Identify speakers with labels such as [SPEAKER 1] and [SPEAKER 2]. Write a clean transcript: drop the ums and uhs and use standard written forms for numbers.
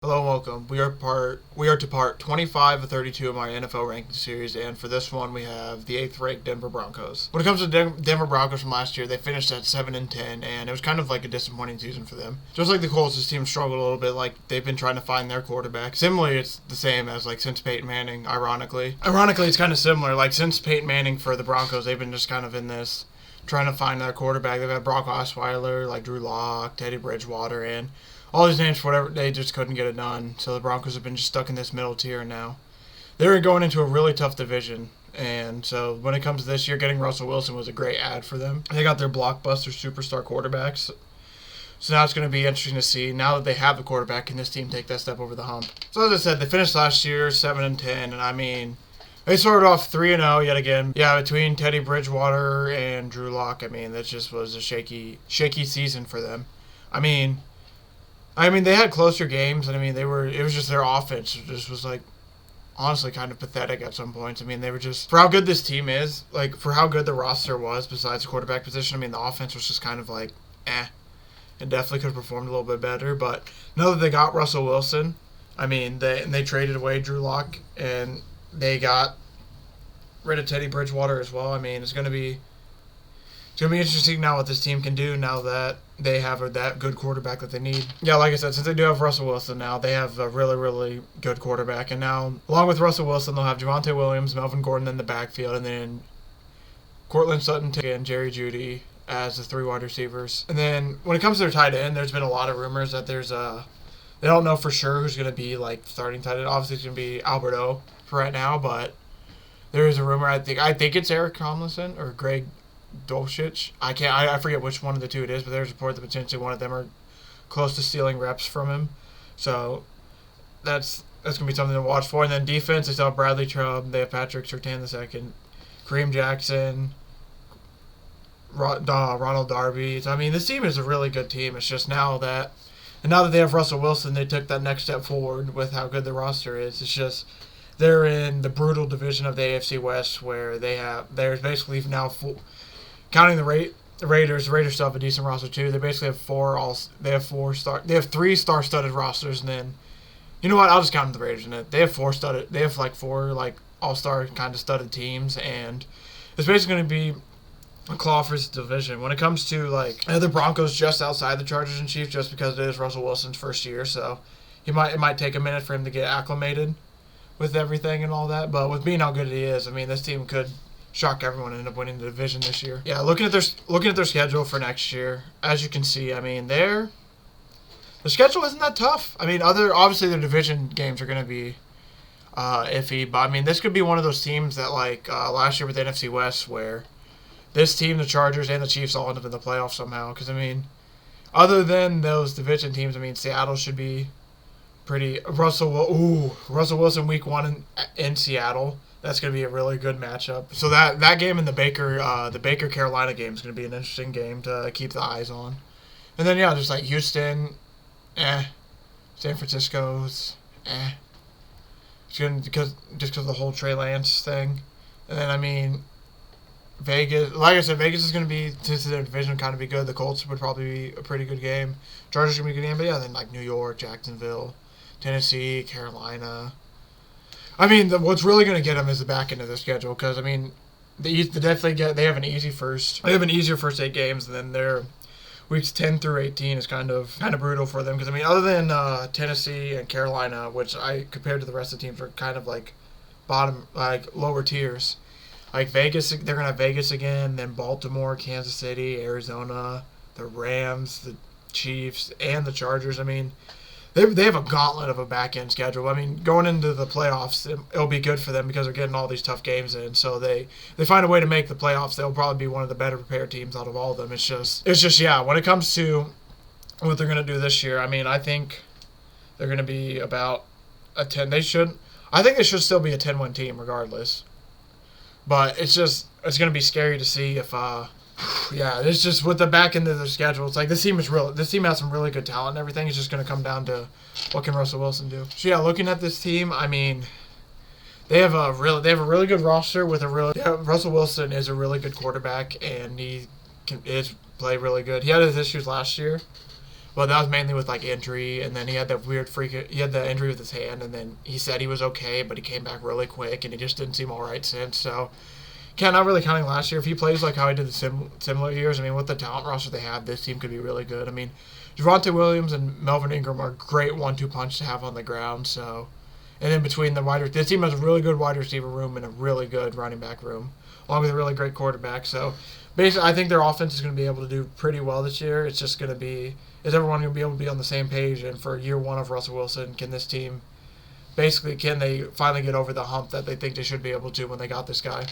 [SPEAKER 1] Hello and welcome. We are to part 25 of 32 of my NFL ranking series, and for this one we have the 8th ranked Denver Broncos. When it comes to Denver Broncos from last year, they finished at 7-10, and it was kind of like a disappointing season for them. Just like the Colts, this team struggled a little bit. Like they've been trying to find their quarterback. Similarly, it's the same as like since Peyton Manning. Ironically, it's kind of similar. Like since Peyton Manning for the Broncos, they've been just kind of in this trying to find their quarterback. They've had Brock Osweiler, like Drew Lock, Teddy Bridgewater, and all these names, for whatever, they just couldn't get it done. So the Broncos have been just stuck in this middle tier now. They're going into a really tough division. And so when it comes to this year, getting Russell Wilson was a great add for them. They got their blockbuster superstar quarterbacks. So now it's going to be interesting to see, now that they have the quarterback, can this team take that step over the hump? So as I said, they finished last year 7-10, and I mean, they started off 3-0 yet again. Yeah, between Teddy Bridgewater and Drew Lock, I mean, that just was a shaky season for them. I mean, they had closer games, and it was just their offense. It just was like, honestly, kind of pathetic at some points. They were just, for how good this team is, like, for how good the roster was besides the quarterback position, the offense was just kind of like, It definitely could have performed a little bit better, but now that they got Russell Wilson, they traded away Drew Lock, and they got rid of Teddy Bridgewater as well. It's going to be interesting now what this team can do now that they have that good quarterback that they need. Yeah, like I said, since they do have Russell Wilson now, they have a really, really good quarterback. And now, along with Russell Wilson, they'll have Javonte Williams, Melvin Gordon in the backfield, and then Cortland Sutton and Jerry Jeudy as the 3 wide receivers. And then when it comes to their tight end, there's been a lot of rumors that they don't know for sure who's going to be like starting tight end. Obviously, it's going to be Alberto for right now, but there is a rumor. I think it's Eric Tomlinson or Greg Dulcich. I forget which one of the two it is, but there's a report that potentially one of them are close to stealing reps from him. So that's going to be something to watch for. And then defense, they still have Bradley Chubb. They have Patrick Surtain II, Kareem Jackson, Ronald Darby. So, this team is a really good team. It's just now that they have Russell Wilson, they took that next step forward with how good the roster is. It's just they're in the brutal division of the AFC West where there's basically now counting the Raiders. The Raiders still have a decent roster too. They basically have They have 3 star-studded rosters, and then you know what? I'll just count the Raiders in it. They have 4 all-star kind of studded teams, and it's basically going to be a claw for this division. When it comes to the Broncos, just outside the Chargers and Chiefs, just because it is Russell Wilson's first year, so it might take a minute for him to get acclimated with everything and all that. But with being how good he is, this team could shock everyone and end up winning the division this year. Yeah, looking at their schedule for next year, as you can see, the schedule isn't that tough. Obviously their division games are going to be iffy, but this could be one of those teams that last year with the NFC West where this team, the Chargers and the Chiefs, all end up in the playoffs somehow. Because other than those division teams, Seattle should be pretty. Russell Wilson week 1 in Seattle. That's going to be a really good matchup. So that game and the Baker Carolina game is going to be an interesting game to keep the eyes on. And then just Houston, San Francisco's, It's going because of the whole Trey Lance thing. And then Vegas, like I said, Vegas is going to be, since their division kind of be good. The Colts would probably be a pretty good game. Chargers going to be a good game, but then New York, Jacksonville, Tennessee, Carolina. What's really going to get them is the back end of their schedule, because they have an easier first 8 games, and then their weeks 10 through 18 is kind of brutal for them. Because other than Tennessee and Carolina, which compared to the rest of the teams are kind of bottom, lower tiers. Vegas, they're going to have Vegas again, then Baltimore, Kansas City, Arizona, the Rams, the Chiefs, and the Chargers. They have a gauntlet of a back-end schedule. Going into the playoffs, it'll be good for them because they're getting all these tough games in. So they find a way to make the playoffs. They'll probably be one of the better prepared teams out of all of them. It's just when it comes to what they're going to do this year, I think they're going to be about a 10. I think they should still be a 10-win team regardless. But it's going to be scary to see if, it's just with the back end of their schedule. It's this team is real. This team has some really good talent and everything. It's just going to come down to what can Russell Wilson do. So looking at this team, they have a really good roster with Russell Wilson is a really good quarterback, and he is play really good. He had his issues last year, But that was mainly with like injury, and then he had that weird freak. He had the injury with his hand, and then he said he was okay, but he came back really quick, and he just didn't seem all right since. So, not really counting last year. If he plays like how he did the similar years, I mean, with the talent roster they have, this team could be really good. I mean, Javonte Williams and Melvin Ingram are a great 1-2 punch to have on the ground. So, and then between the this team has a really good wide receiver room and a really good running back room, along with a really great quarterback. So, basically, I think their offense is going to be able to do pretty well this year. It's just going to be, is everyone going to be able to be on the same page? And for year one of Russell Wilson, can this team, basically, can they finally get over the hump that they think they should be able to when they got this guy?